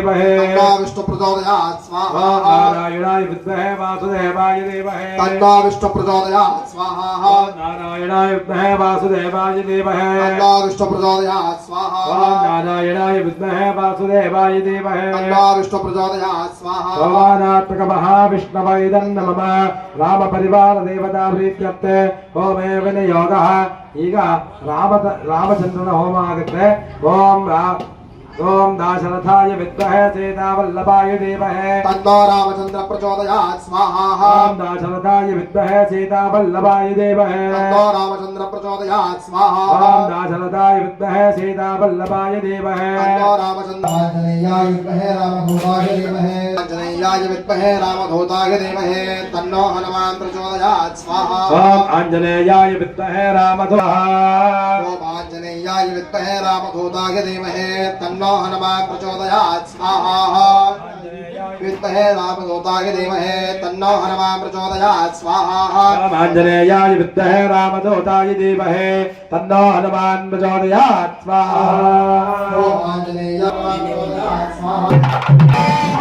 धीमहि विष्णु प्रचोदयात् स्वाहा नारायणाय विद्महे वासुदेवाय धीमहि विष्णु प्रचोदयात् स्वाहा नारायणाय विद्महे वासुदेवाय धीमहि विष्णु प्रचोदयात् स्वाहा नारायणाय विद्महे वासुदेवाय धीमहि विष्णु प्रचोदयात् स्वाहा भगवानात्मक महाविष्णवे नमः राम परिवार देवता प्रीत्यर्थे होमे विनियोगः ಈಗ ರಾಮಚಂದ್ರನ ಹೋಮ ಆಗುತ್ತೆ ओम दाशरथाय विद्महे सीतावल्लभाय धीमहि तन्नो रामचंद्र प्रचोदयात् स्वाहा ओम दाशरथाय विद्महे सीतावल्लभाय धीमहि तन्नो रामचंद्र प्रचोदयात् स्वाहा ओम दाशरथाय विद्महे सीतावल्लभाय धीमहि तन्नो रामचंद्र आंजनेयाय विद्महे रामदूताय धीमहि आंजनेयाय विद्महे रामदूताय धीमहि तन्नो हनुमान प्रचोदयात् स्वाहा ओम आंजनेयाय विद्महे रामदूताय ओम आंजनेयाय विद्महे रामदूताय धीमहि तन्नो हनुमान प्रचोदयात् स्वाहा विद्महे रामदूताय धीमहि तन्नो हनुमान प्रचोदयात् स्वाहा आंजनेयाय विद्महे रामदूताय धीमहि तन्नो हनुमान प्रचोदयात् स्वाहा आंजनेयाय प्रचोदयात् स्वाहा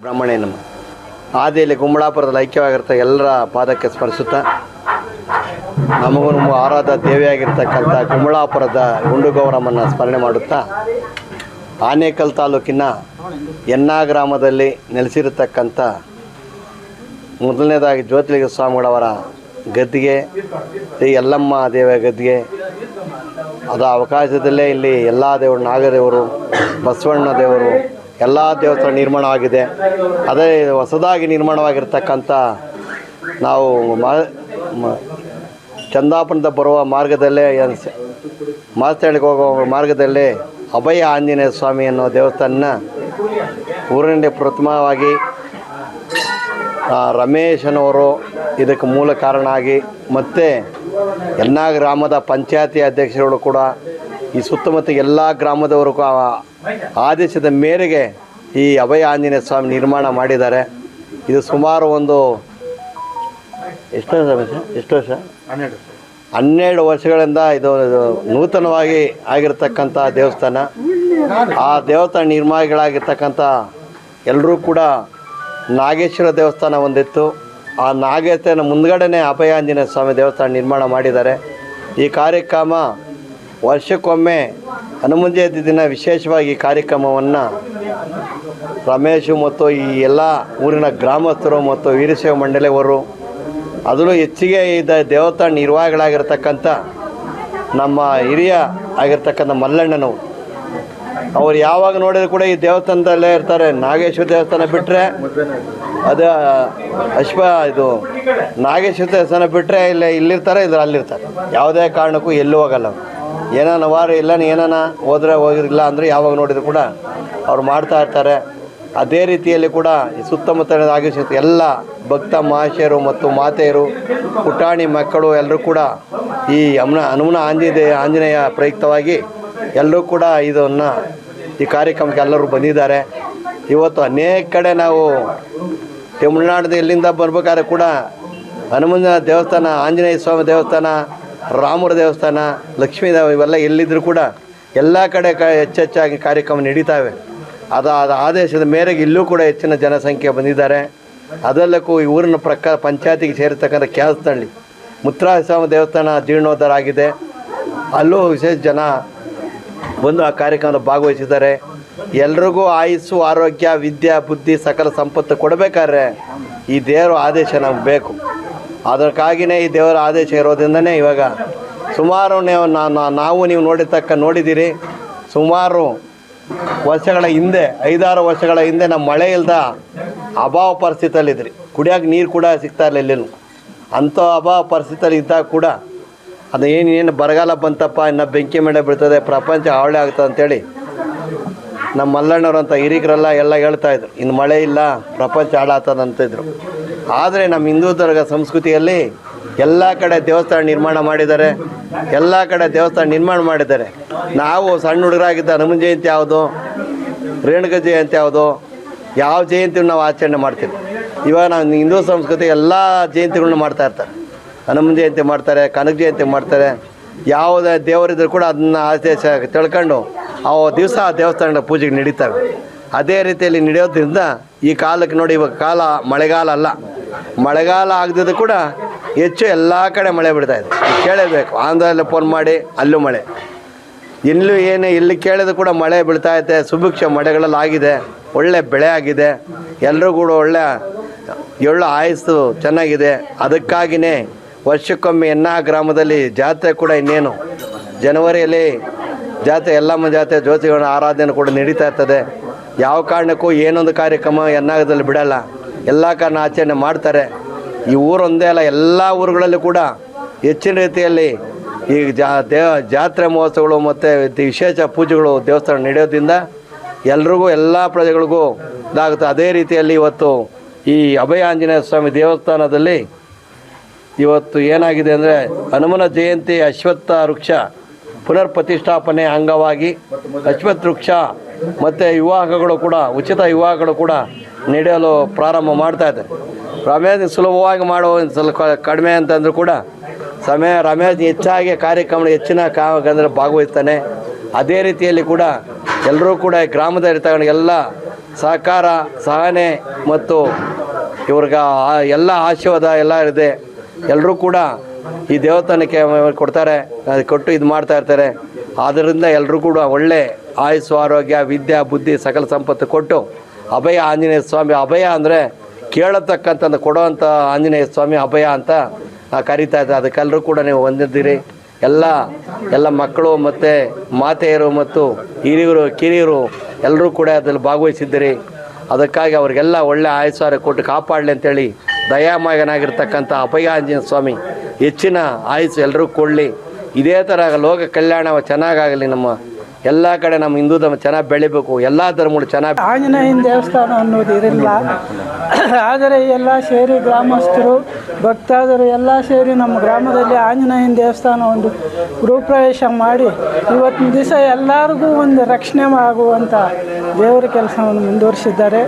ಬ್ರಾಹ್ಮಣೇ ನಮಃ. ಆದಿಯಲ್ಲಿ ಕುಂಬಳಾಪುರದಲ್ಲಿ ಐಕ್ಯವಾಗಿರ್ತ ಎಲ್ಲರ ಪಾದಕ್ಕೆ ಸ್ಪರ್ಶುತ್ತಾ ನಮಗೂ ನಮ್ಮ ಆರಾಧ ದೇವಿಯಾಗಿರ್ತಕ್ಕಂಥ ಕುಂಬಳಾಪುರದ ಗುಂಡುಗೌರಮ್ಮನ್ನು ಸ್ಮರಣೆ ಮಾಡುತ್ತಾ ಆನೇಕಲ್ ತಾಲೂಕಿನ ಎನ್ನಾ ಗ್ರಾಮದಲ್ಲಿ ನೆಲೆಸಿರತಕ್ಕಂಥ ಮೊದಲನೇದಾಗಿ ಜ್ಯೋತಿಲಿಂಗ ಸ್ವಾಮಿಗಳವರ ಗದ್ದಿಗೆ ಶ್ರೀ ಯಲ್ಲಮ್ಮ ದೇವಿಯ ಗದ್ದಿಗೆ ಅದು ಅವಕಾಶದಲ್ಲೇ ಇಲ್ಲಿ ಎಲ್ಲ ದೇವರು ನಾಗದೇವರು ಬಸವಣ್ಣ ದೇವರು ಎಲ್ಲ ದೇವಸ್ಥಾನ ನಿರ್ಮಾಣವಾಗಿದೆ. ಅದೇ ಹೊಸದಾಗಿ ನಿರ್ಮಾಣವಾಗಿರ್ತಕ್ಕಂಥ ನಾವು ಚಂದಾಪುರದ ಬರುವ ಮಾರ್ಗದಲ್ಲೇ ಮಾಸ್ತಳ್ಳಿಗೆ ಹೋಗೋ ಮಾರ್ಗದಲ್ಲೇ ಅಭಯ ಆಂಜನೇಯ ಸ್ವಾಮಿ ಅನ್ನೋ ದೇವಸ್ಥಾನ ಊರಿನಲ್ಲಿ ಪ್ರಥಮವಾಗಿ ರಮೇಶನವರು ಇದಕ್ಕೆ ಮೂಲ ಕಾರಣ ಆಗಿ ಮತ್ತು ಎಲ್ಲ ಗ್ರಾಮದ ಪಂಚಾಯತಿ ಅಧ್ಯಕ್ಷರುಗಳು ಕೂಡ ಈ ಸುತ್ತಮುತ್ತ ಎಲ್ಲ ಗ್ರಾಮದವರು ಆದೇಶದ ಮೇರೆಗೆ ಈ ಅಭಯ ಆಂಜನೇಯ ಸ್ವಾಮಿ ನಿರ್ಮಾಣ ಮಾಡಿದ್ದಾರೆ. ಇದು ಸುಮಾರು ಒಂದು ಎಷ್ಟು ವರ್ಷ 12 ವರ್ಷಗಳಿಂದ ಇದು ನೂತನವಾಗಿ ಆಗಿರ್ತಕ್ಕಂಥ ದೇವಸ್ಥಾನ. ಆ ದೇವಸ್ಥಾನ ನಿರ್ಮಾಣಿಗಳಾಗಿರ್ತಕ್ಕಂಥ ಎಲ್ಲರೂ ಕೂಡ ನಾಗೇಶ್ವರ ದೇವಸ್ಥಾನ ಒಂದಿತ್ತು. ಆ ನಾಗೇಶ್ವರನ ಮುಂದ್ಗಡೆನೇ ಅಭಯ ಆಂಜನೇಯ ಸ್ವಾಮಿ ದೇವಸ್ಥಾನ ನಿರ್ಮಾಣ ಮಾಡಿದ್ದಾರೆ. ಈ ಕಾರ್ಯಕ್ರಮ ವರ್ಷಕ್ಕೊಮ್ಮೆ ಹನುಮನ ಜಯಂತಿ ದಿನ ವಿಶೇಷವಾಗಿ ಈ ಕಾರ್ಯಕ್ರಮವನ್ನು ರಮೇಶು ಮತ್ತು ಈ ಎಲ್ಲ ಊರಿನ ಗ್ರಾಮಸ್ಥರು ಮತ್ತು ವೀರಶೈವ ಮಂಡಳಿಯವರು ಅದರಲ್ಲೂ ಹೆಚ್ಚಿಗೆ ದೇವಸ್ಥಾನ ನಿರ್ವಾಹಕರಾಗಿರ್ತಕ್ಕಂಥ ನಮ್ಮ ಹಿರಿಯ ಆಗಿರ್ತಕ್ಕಂಥ ಮಲ್ಲಣ್ಣನವರು ಅವ್ರು ಯಾವಾಗ ನೋಡಿದ್ರು ಕೂಡ ಈ ದೇವಸ್ಥಾನದಲ್ಲೇ ಇರ್ತಾರೆ. ನಾಗೇಶ್ವರ ದೇವಸ್ಥಾನ ಬಿಟ್ಟರೆ ಅದು ಇದು ನಾಗೇಶ್ವರ ದೇವಸ್ಥಾನ ಬಿಟ್ಟರೆ ಇಲ್ಲಿರ್ತಾರೆ, ಅಲ್ಲಿರ್ತಾರೆ. ಯಾವುದೇ ಕಾರಣಕ್ಕೂ ಎಲ್ಲೂ ಹೋಗಲ್ಲ. ಏನಾನ ವಾರ ಇಲ್ಲ ಏನಾನ ಹೋದರೆ ಹೋಗಿರಲಿಲ್ಲ ಅಂದರೆ ಯಾವಾಗ ನೋಡಿದ್ರು ಕೂಡ ಅವ್ರು ಮಾಡ್ತಾ ಇರ್ತಾರೆ. ಅದೇ ರೀತಿಯಲ್ಲಿ ಕೂಡ ಈ ಸುತ್ತಮುತ್ತ ನಾಗೇಶ್ವರ ಎಲ್ಲ ಭಕ್ತ ಮಹಾಶಯರು ಮತ್ತು ಮಾತೆಯರು ಪುಟಾಣಿ ಮಕ್ಕಳು ಎಲ್ಲರೂ ಕೂಡ ಈ ಹನುಮನ ಆಂಜನೇಯ ಪ್ರಯುಕ್ತವಾಗಿ ಎಲ್ಲರೂ ಕೂಡ ಇದನ್ನು ಈ ಕಾರ್ಯಕ್ರಮಕ್ಕೆ ಎಲ್ಲರೂ ಬಂದಿದ್ದಾರೆ. ಇವತ್ತು ಅನೇಕ ಕಡೆ ನಾವು ತಮಿಳುನಾಡಿನ ಎಲ್ಲಿಂದ ಬರ್ಬೇಕಾದ್ರೆ ಕೂಡ ಹನುಮನ ದೇವಸ್ಥಾನ, ಆಂಜನೇಯ ಸ್ವಾಮಿ ದೇವಸ್ಥಾನ, ರಾಮರ ದೇವಸ್ಥಾನ, ಲಕ್ಷ್ಮೀ ಇವೆಲ್ಲ ಎಲ್ಲಿದ್ದರೂ ಕೂಡ ಎಲ್ಲ ಕಡೆ ಹೆಚ್ಚೆಚ್ಚಾಗಿ ಕಾರ್ಯಕ್ರಮ ನಡೀತಾವೆ. ಅದು ಆದೇಶದ ಮೇರೆಗೆ ಇಲ್ಲೂ ಕೂಡ ಹೆಚ್ಚಿನ ಜನಸಂಖ್ಯೆ ಬಂದಿದ್ದಾರೆ. ಅದೆಲ್ಲಕ್ಕೂ ಈ ಊರಿನ ಪಂಚಾಯತಿಗೆ ಸೇರಿರ್ತಕ್ಕಂಥ ಕ್ಯಾಲ್ಸ್ತಳ್ಳಿ ಮುತ್ತರಾಯಸ್ವಾಮಿ ದೇವಸ್ಥಾನ ಜೀರ್ಣೋದ್ಧಾರ ಆಗಿದೆ. ಅಲ್ಲೂ ವಿಶೇಷ ಜನ ಬಂದು ಆ ಕಾರ್ಯಕ್ರಮದ ಭಾಗವಹಿಸಿದ್ದಾರೆ. ಎಲ್ರಿಗೂ ಆಯುಸ್ಸು, ಆರೋಗ್ಯ, ವಿದ್ಯೆ, ಬುದ್ಧಿ, ಸಕಲ ಸಂಪತ್ತು ಕೊಡಬೇಕಾದ್ರೆ ಈ ದೇವರ ಆದೇಶ ನಮ್ಗೆ ಬೇಕು. ಅದಕ್ಕಾಗಿಯೇ ಈ ದೇವರ ಆದೇಶ ಇರೋದ್ರಿಂದನೇ ಇವಾಗ ಸುಮಾರು ನಾವು ನೀವು ನೋಡಿದ್ದೀರಿ. ಸುಮಾರು ವರ್ಷಗಳ ಹಿಂದೆ 5-6 ವರ್ಷಗಳ ಹಿಂದೆ ನಮ್ಮ ಮಳೆ ಇಲ್ಲದ ಅಭಾವ ಪರಿಸ್ಥಿತಿಯಲ್ಲಿದ್ರಿ. ಕುಡಿಯೋಕೆ ನೀರು ಕೂಡ ಸಿಗ್ತಾ ಇರಲಿಲ್ಲ ಎಲ್ಲೂ. ಅಂಥ ಅಭಾವ ಪರಿಸ್ಥಿತಿಯಲ್ಲಿ ಇದ್ದಾಗ ಕೂಡ ಅದು ಏನೇನು ಬರಗಾಲ ಬಂತಪ್ಪ, ಇನ್ನು ಬೆಂಕಿ ಮೇಲೆ ಬೀಳ್ತದೆ, ಪ್ರಪಂಚ ಹಾವಳಿ ಆಗ್ತದೆ ಅಂತೇಳಿ ನಮ್ಮ ಮಲ್ಲಣ್ಣವ್ರು ಅಂತ ಹಿರಿಕರೆಲ್ಲ ಎಲ್ಲ ಹೇಳ್ತಾಯಿದ್ರು, ಇನ್ನು ಮಳೆ ಇಲ್ಲ, ಪ್ರಪಂಚ ಹಾಳಾಗ್ತದೆ ಅಂತಿದ್ರು. ಆದರೆ ನಮ್ಮ ಹಿಂದೂ ಧರ್ಮ ಸಂಸ್ಕೃತಿಯಲ್ಲಿ ಎಲ್ಲ ಕಡೆ ದೇವಸ್ಥಾನ ನಿರ್ಮಾಣ ಮಾಡಿದ್ದಾರೆ. ಎಲ್ಲ ಕಡೆ ದೇವಸ್ಥಾನ ನಿರ್ಮಾಣ ಮಾಡಿದ್ದಾರೆ. ನಾವು ಸಣ್ಣ ಹುಡುಗರಾಗಿದ್ದ ಹನುಮನ ಜಯಂತಿ ಯಾವುದು, ರೇಣುಕ ಜಯಂತಿ ಯಾವುದು, ಯಾವ ಜಯಂತಿಯನ್ನು ನಾವು ಆಚರಣೆ ಮಾಡ್ತೀವಿ. ಇವಾಗ ನಾವು ಹಿಂದೂ ಸಂಸ್ಕೃತಿ ಎಲ್ಲ ಜಯಂತಿಗಳನ್ನ ಮಾಡ್ತಾಯಿರ್ತಾರೆ. ಹನುಮನ ಜಯಂತಿ ಮಾಡ್ತಾರೆ, ಕನಕ ಜಯಂತಿ ಮಾಡ್ತಾರೆ. ಯಾವುದೇ ದೇವರಿದ್ರೂ ಕೂಡ ಅದನ್ನು ಆದೇಶ ತಿಳ್ಕೊಂಡು ಆ ದಿವಸ ಆ ದೇವಸ್ಥಾನಗಳ ಪೂಜೆಗೆ ನಡೀತವೆ. ಅದೇ ರೀತಿಯಲ್ಲಿ ನಡೆಯೋದ್ರಿಂದ ಈ ಕಾಲಕ್ಕೆ ನೋಡಿ, ಇವಾಗ ಕಾಲ ಮಳೆಗಾಲ ಅಲ್ಲ. ಮಳೆಗಾಲ ಆಗದಿದ್ದು ಕೂಡ ಹೆಚ್ಚು ಎಲ್ಲ ಕಡೆ ಮಳೆ ಬಿಡ್ತಾಯಿದೆ. ಕೇಳಬೇಕು, ಆಂಧ್ರದಲ್ಲಿ ಫೋನ್ ಮಾಡಿ ಅಲ್ಲೂ ಮಳೆ, ಇಲ್ಲೂ ಇಲ್ಲಿ ಕೇಳಿದ್ರು ಕೂಡ ಮಳೆ ಬೀಳ್ತಾಯಿದೆ. ಸುಭಿಕ್ಷ ಮಳೆಗಳಲ್ಲಿ ಆಗಿದೆ, ಒಳ್ಳೆ ಬೆಳೆ ಆಗಿದೆ, ಎಲ್ಲರೂ ಕೂಡ ಒಳ್ಳೆ ಆಯಸ್ಸು ಚೆನ್ನಾಗಿದೆ. ಅದಕ್ಕಾಗಿಯೇ ವರ್ಷಕ್ಕೊಮ್ಮೆ ಎನ್ನಾ ಗ್ರಾಮದಲ್ಲಿ ಜಾತ್ರೆ ಕೂಡ ಇನ್ನೇನು ಜನವರಿಯಲ್ಲಿ ಜಾತ್ರೆ, ಯಲ್ಲಮ್ಮ ಜಾತ್ರೆ, ಜ್ಯೋತಿಗಳ ಆರಾಧನೆ ಕೂಡ ನಡೀತಾ ಇರ್ತದೆ. ಯಾವ ಕಾರಣಕ್ಕೂ ಏನೊಂದು ಕಾರ್ಯಕ್ರಮ ಎನ್ನಾಗದಲ್ಲಿ ಬಿಡಲ್ಲ, ಎಲ್ಲ ಕಾರಣ ಆಚರಣೆ ಮಾಡ್ತಾರೆ. ಈ ಊರೊಂದೇ ಅಲ್ಲ, ಎಲ್ಲ ಊರುಗಳಲ್ಲೂ ಕೂಡ ಹೆಚ್ಚಿನ ರೀತಿಯಲ್ಲಿ ಈ ಜಾತ್ರೆ ಮಹೋತ್ಸವಗಳು ಮತ್ತು ವಿಶೇಷ ಪೂಜೆಗಳು ದೇವಸ್ಥಾನ ನಡೆಯೋದ್ರಿಂದ ಎಲ್ರಿಗೂ, ಎಲ್ಲ ಪ್ರಜೆಗಳಿಗೂ ಇದಾಗುತ್ತೆ. ಅದೇ ರೀತಿಯಲ್ಲಿ ಇವತ್ತು ಈ ಅಭಯ ಆಂಜನೇಯ ಸ್ವಾಮಿ ದೇವಸ್ಥಾನದಲ್ಲಿ ಇವತ್ತು ಏನಾಗಿದೆ ಅಂದರೆ ಹನುಮನ ಜಯಂತಿ ಅಶ್ವತ್ಥ ವೃಕ್ಷ ಪುನರ್ ಪ್ರತಿಷ್ಠಾಪನೆ ಅಂಗವಾಗಿ ಅಶ್ವತ್ಥ ವೃಕ್ಷ ಮತ್ತು ವಿವಾಹಗಳು ಕೂಡ, ಉಚಿತ ವಿವಾಹಗಳು ಕೂಡ ನಡೆಯಲು ಪ್ರಾರಂಭ ಮಾಡ್ತಾಯಿದ್ದಾರೆ. ರಮೇಶ್ ಸುಲಭವಾಗಿ ಮಾಡೋ ಸ್ವಲ್ಪ ಕಡಿಮೆ ಅಂತಂದರೂ ಕೂಡ ರಮೇಶ್ ಹೆಚ್ಚಾಗಿ ಕಾರ್ಯಕ್ರಮ ಹೆಚ್ಚಿನ ಅಂದರೆ ಭಾಗವಹಿಸ್ತಾನೆ. ಅದೇ ರೀತಿಯಲ್ಲಿ ಕೂಡ ಎಲ್ಲರೂ ಕೂಡ ಗ್ರಾಮದಲ್ಲಿ ತಗೊಂಡು ಎಲ್ಲ ಸಹಕಾರ, ಸಹನೆ ಮತ್ತು ಇವ್ರಿಗೆ ಎಲ್ಲ ಆಶೀರ್ವಾದ ಎಲ್ಲ ಇದೆ. ಎಲ್ಲರೂ ಕೂಡ ಈ ದೇವಸ್ಥಾನಕ್ಕೆ ಕೊಡ್ತಾರೆ, ಕೊಟ್ಟು ಇದು ಮಾಡ್ತಾ ಇರ್ತಾರೆ. ಆದ್ದರಿಂದ ಎಲ್ಲರೂ ಕೂಡ ಒಳ್ಳೆ ಆಯುಸ್ಸು, ಆರೋಗ್ಯ, ವಿದ್ಯಾ, ಬುದ್ಧಿ, ಸಕಲ ಸಂಪತ್ತು ಕೊಟ್ಟು ಅಭಯ ಆಂಜನೇಯ ಸ್ವಾಮಿ, ಅಭಯ ಅಂದರೆ ಕೇಳತಕ್ಕಂಥ ಕೊಡೋವಂಥ ಆಂಜನೇಯ ಸ್ವಾಮಿ ಅಭಯ ಅಂತ ಕರೀತಾ ಇದ್ದಾರೆ. ಅದಕ್ಕೆಲ್ಲರೂ ಕೂಡ ನೀವು ಹೊಂದಿದ್ದೀರಿ. ಎಲ್ಲ ಮಕ್ಕಳು ಮತ್ತು ಮಾತೆಯರು ಮತ್ತು ಹಿರಿಯರು ಕಿರಿಯರು ಎಲ್ಲರೂ ಕೂಡ ಅದರಲ್ಲಿ ಭಾಗವಹಿಸಿದ್ದೀರಿ. ಅದಕ್ಕಾಗಿ ಅವ್ರಿಗೆಲ್ಲ ಒಳ್ಳೆ ಆಯುಸ್ಸಾರ ಕೊಟ್ಟು ಕಾಪಾಡಲಿ ಅಂತೇಳಿ ದಯಾಮಯನಾಗಿರ್ತಕ್ಕಂಥ ಅಭಯ ಆಂಜನೇಯ ಸ್ವಾಮಿ ಹೆಚ್ಚಿನ ಆಯುಸ್ಸು ಎಲ್ಲರೂ ಕೊಡಲಿ. ಇದೇ ಥರ ಲೋಕ ಕಲ್ಯಾಣ ಚೆನ್ನಾಗಾಗಲಿ. ನಮ್ಮ ಎಲ್ಲ ಕಡೆ ನಮ್ಮ ಹಿಂದೂ ಧರ್ಮ ಚೆನ್ನಾಗಿ ಬೆಳಿಬೇಕು, ಎಲ್ಲ ಧರ್ಮಗಳು ಚೆನ್ನಾಗಿ. ಆಂಜನೇಯನ ದೇವಸ್ಥಾನ ಅನ್ನೋದು ಇರಲಿಲ್ಲ, ಆದರೆ ಎಲ್ಲ ಸೇರಿ ಗ್ರಾಮಸ್ಥರು ಭಕ್ತಾದರು ಎಲ್ಲ ಸೇರಿ ನಮ್ಮ ಗ್ರಾಮದಲ್ಲಿ ಆಂಜನೇಯನ ದೇವಸ್ಥಾನ ಒಂದು ಗೃಹಪ್ರವೇಶ ಮಾಡಿ ಇವತ್ತಿನ ದಿವಸ ಎಲ್ಲರಿಗೂ ಒಂದು ರಕ್ಷಣೆ ಆಗುವಂಥ ದೇವರ ಕೆಲಸವನ್ನು ಮುಂದುವರಿಸಿದ್ದಾರೆ.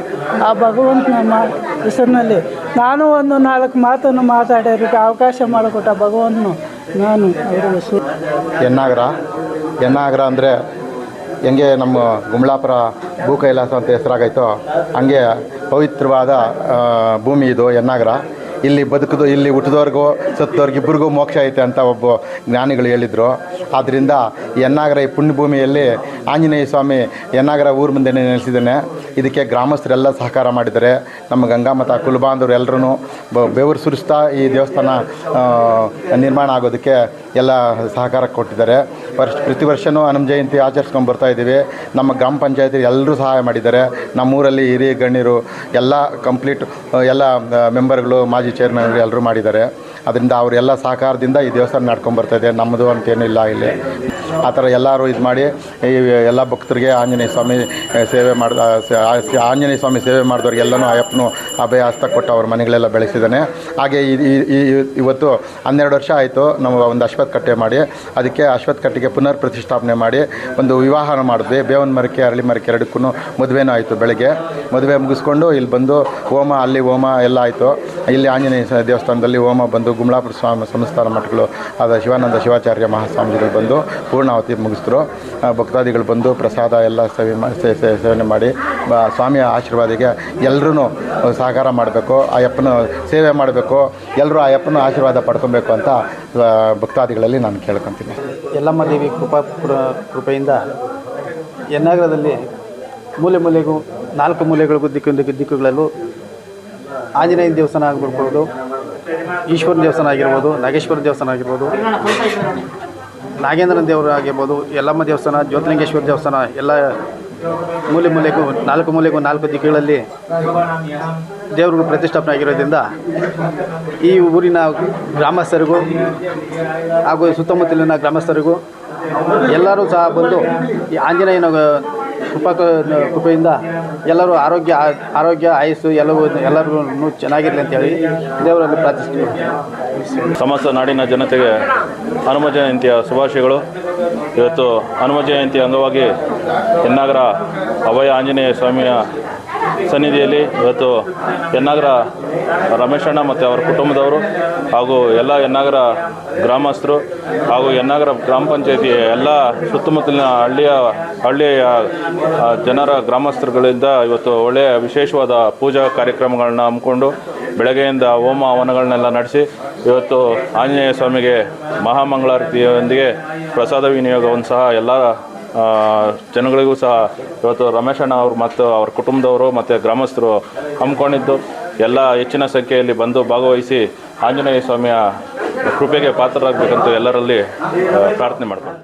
ಆ ಭಗವಂತನ ಹೆಸರಿನಲ್ಲಿ ನಾನು ಒಂದು 4 ಮಾತನ್ನು ಮಾತಾಡೋದಕ್ಕೆ ಅವಕಾಶ ಮಾಡಿಕೊಟ್ಟ ಭಗವಂತನು ನಾನು ಅವರು ಎನ್ನಾಗರ ಅಂದರೆ ಹೆಂಗೆ ನಮ್ಮ ಗುಮ್ಲಾಪುರ ಭೂ ಕೈಲಾಸ ಅಂತ ಹೆಸರಾಗೈತೋ ಹಂಗೆ ಪವಿತ್ರವಾದ ಭೂಮಿ ಇದು ಎನ್ನಾಗರ. ಇಲ್ಲಿ ಇಲ್ಲಿ ಹುಟ್ಟಿದವ್ರಿಗೂ ಸತ್ತವ್ರಿಗೆ ಇಬ್ಬರಿಗೂ ಮೋಕ್ಷ ಐತೆ ಅಂತ ಒಬ್ಬ ಜ್ಞಾನಿಗಳು ಹೇಳಿದರು. ಆದ್ದರಿಂದ ಎನ್ನಾಗರ ಈ ಪುಣ್ಯಭೂಮಿಯಲ್ಲಿ ಆಂಜನೇಯ ಸ್ವಾಮಿ ಎನ್ನಾಗರ ಊರ ಮುಂದೆ ನೆಲೆಸಿದ್ದಾನೆ. ಇದಕ್ಕೆ ಗ್ರಾಮಸ್ಥರೆಲ್ಲ ಸಹಕಾರ ಮಾಡಿದ್ದಾರೆ. ನಮ್ಮ ಗಂಗಾಮತ ಕುಲಬಾಂಧವರು ಎಲ್ಲರೂ ಬೆವರು ಸುರಿಸ್ತಾ ಈ ದೇವಸ್ಥಾನ ನಿರ್ಮಾಣ ಆಗೋದಕ್ಕೆ ಎಲ್ಲ ಸಹಕಾರ ಕೊಟ್ಟಿದ್ದಾರೆ. ಪ್ರತಿ ವರ್ಷವೂ ಹನುಮ ಜಯಂತಿ ಆಚರಿಸ್ಕೊಂಡು ಬರ್ತಾ ಇದ್ದೀವಿ. ನಮ್ಮ ಗ್ರಾಮ ಪಂಚಾಯತಿ ಎಲ್ಲರೂ ಸಹಾಯ ಮಾಡಿದ್ದಾರೆ. ನಮ್ಮೂರಲ್ಲಿ ಹಿರಿಯ ಗಣ್ಯರು ಎಲ್ಲ ಕಂಪ್ಲೀಟ್ ಎಲ್ಲ ಮೆಂಬರ್ಗಳು, ಮಾಜಿ ಚೇರ್ಮನ್ಗಳು ಎಲ್ಲರೂ ಮಾಡಿದ್ದಾರೆ. ಅದರಿಂದ ಅವರೆಲ್ಲ ಸಹಕಾರದಿಂದ ಈ ದೇವಸ್ಥಾನ ನಡ್ಕೊಂಡು ಬರ್ತಾಯಿದೆ. ನಮ್ಮದು ಅಂತೇನೂ ಇಲ್ಲ ಇಲ್ಲಿ. ಆ ಥರ ಎಲ್ಲರೂ ಇದು ಮಾಡಿ ಈ ಎಲ್ಲ ಭಕ್ತರಿಗೆ ಆಂಜನೇಯ ಸ್ವಾಮಿ ಸೇವೆ ಮಾಡಿದವ್ರಿಗೆಲ್ಲನೂ ಅಯ್ಯಪ್ಪನು ಅಭಯ ಹಸ್ತ ಕೊಟ್ಟು ಅವ್ರ ಮನೆಗಳೆಲ್ಲ ಬೆಳೆಸಿದ್ದಾನೆ. ಹಾಗೆ ಇವತ್ತು 12 ವರ್ಷ ಆಯಿತು ನಾವು ಒಂದು ಅಶ್ವತ್ಥ ಕಟ್ಟೆ ಮಾಡಿ, ಅದಕ್ಕೆ ಅಶ್ವತ್ಥ ಕಟ್ಟೆಗೆ ಪುನರ್ ಪ್ರತಿಷ್ಠಾಪನೆ ಮಾಡಿ ಒಂದು ವಿವಾಹನ ಮಾಡಿದ್ವಿ. ಬೇವಿನ ಮರಕ್ಕೆ ಅರಳಿ ಮರಕ್ಕೆ ಎರಡಕ್ಕೂ ಮದುವೆನೂ ಆಯಿತು. ಬೆಳಗ್ಗೆ ಮದುವೆ ಮುಗಿಸ್ಕೊಂಡು ಇಲ್ಲಿ ಬಂದು ಅಲ್ಲಿ ಹೋಮ ಎಲ್ಲ ಆಯಿತು. ಇಲ್ಲಿ ಆಂಜನೇಯ ದೇವಸ್ಥಾನದಲ್ಲಿ ಹೋಮ ಬಂದು ಗುಮ್ಲಾಪುರ ಸಂಸ್ಥಾನ ಮಠಗಳು ಆದ ಶಿವಾನಂದ ಶಿವಾಚಾರ್ಯ ಮಹಾಸ್ವಾಮಿಗಳು ಬಂದು ಪೂರ್ಣಾವತಿ ಮುಗಿಸಿದ್ರು. ಭಕ್ತಾದಿಗಳು ಬಂದು ಪ್ರಸಾದ ಎಲ್ಲ ಸೇವನೆ ಮಾಡಿ ಸ್ವಾಮಿಯ ಆಶೀರ್ವಾದಿಗೆ ಎಲ್ಲರೂ ಸಹಕಾರ ಮಾಡಬೇಕು, ಅಯ್ಯಪ್ಪನ ಸೇವೆ ಮಾಡಬೇಕು, ಎಲ್ಲರೂ ಅಯ್ಯಪ್ಪನ ಆಶೀರ್ವಾದ ಪಡ್ಕೊಬೇಕು ಅಂತ ಭಕ್ತಾದಿಗಳಲ್ಲಿ ನಾನು ಕೇಳ್ಕೊತೀನಿ. ಯಲ್ಲಮ್ಮ ದೇವಿ ಕೃಪೆಯಿಂದ ಎನ್ನಾಗರದಲ್ಲಿ ಮೂಲೆಗೂ 4 ಮೂಲೆಗಳಿಗೂ ದಿಕ್ಕುಗಳಲ್ಲೂ ಆಂಜನೇಯನ ದೇವಸ್ಥಾನ ಆಗಿರ್ಬೋದು, ಈಶ್ವರನ ದೇವಸ್ಥಾನ ಆಗಿರ್ಬೋದು, ನಾಗೇಶ್ವರ ದೇವಸ್ಥಾನ ಆಗಿರ್ಬೋದು, ನಾಗೇಂದ್ರನ ದೇವರು ಆಗಿರ್ಬೋದು, ಯಲ್ಲಮ್ಮ ದೇವಸ್ಥಾನ, ಜ್ಯೋತಿಲಿಂಗೇಶ್ವರ ದೇವಸ್ಥಾನ ಎಲ್ಲ ಮೂಲೆಗೂ 4 ದಿಕ್ಕುಗಳಲ್ಲಿ ದೇವರುಗಳು ಪ್ರತಿಷ್ಠಾಪನೆ ಆಗಿರೋದ್ರಿಂದ ಈ ಊರಿನ ಗ್ರಾಮಸ್ಥರಿಗೂ ಹಾಗೂ ಸುತ್ತಮುತ್ತಲಿನ ಗ್ರಾಮಸ್ಥರಿಗೂ ಎಲ್ಲರೂ ಸಹ ಬಂದು ಈ ಆಂಜನೇಯನ ಕೃಪೆಯಿಂದ ಎಲ್ಲರೂ ಆರೋಗ್ಯ ಆಯುಸ್ಸು ಎಲ್ಲರಿಗೂ ಚೆನ್ನಾಗಿರಲಿ ಅಂತೇಳಿ ದೇವರಲ್ಲಿ ಪ್ರಾರ್ಥಿಸ್ತೀವಿ. ಸಮಸ್ತ ನಾಡಿನ ಜನತೆಗೆ ಹನುಮ ಜಯಂತಿಯ ಶುಭಾಶಯಗಳು. ಇವತ್ತು ಹನುಮ ಜಯಂತಿ ಅಂಗವಾಗಿ ಎನ್ನಾಗರ ಅಭಯ ಆಂಜನೇಯ ಸ್ವಾಮಿಯ ಸನ್ನಿಧಿಯಲ್ಲಿ ಇವತ್ತು ಎನ್ನಾಗರ ರಮೇಶಣ್ಣ ಮತ್ತು ಅವರ ಕುಟುಂಬದವರು ಹಾಗೂ ಎಲ್ಲ ಎನ್ನಾಗರ ಗ್ರಾಮಸ್ಥರು ಹಾಗೂ ಎನ್ನಾಗರ ಗ್ರಾಮ ಪಂಚಾಯತಿ ಎಲ್ಲ ಸುತ್ತಮುತ್ತಲಿನ ಹಳ್ಳಿಯ ಜನರ ಗ್ರಾಮಸ್ಥರುಗಳಿಂದ ಇವತ್ತು ಒಳ್ಳೆಯ ವಿಶೇಷವಾದ ಪೂಜಾ ಕಾರ್ಯಕ್ರಮಗಳನ್ನ ಹಮ್ಮಿಕೊಂಡು ಬೆಳಗ್ಗೆಯಿಂದ ಹೋಮ ಹವನಗಳನ್ನೆಲ್ಲ ನಡೆಸಿ ಇವತ್ತು ಆಂಜನೇಯ ಸ್ವಾಮಿಗೆ ಮಹಾಮಂಗಳಾರತಿಯೊಂದಿಗೆ ಪ್ರಸಾದ ವಿನಿಯೋಗವನ್ನು ಸಹ ಎಲ್ಲ ಜನಗಳಿಗೂ ಸಹ ಇವತ್ತು ರಮೇಶಣ್ಣ ಅವರು ಮತ್ತು ಅವ್ರ ಕುಟುಂಬದವರು ಮತ್ತು ಗ್ರಾಮಸ್ಥರು ಹಮ್ಮಿಕೊಂಡಿದ್ದು ಎಲ್ಲ ಹೆಚ್ಚಿನ ಸಂಖ್ಯೆಯಲ್ಲಿ ಬಂದು ಭಾಗವಹಿಸಿ ಆಂಜನೇಯ ಸ್ವಾಮಿಯ ಕೃಪೆಗೆ ಪಾತ್ರರಾಗಬೇಕಂತ ಎಲ್ಲರಲ್ಲಿ ಪ್ರಾರ್ಥನೆ ಮಾಡ್ಕೊಂಡು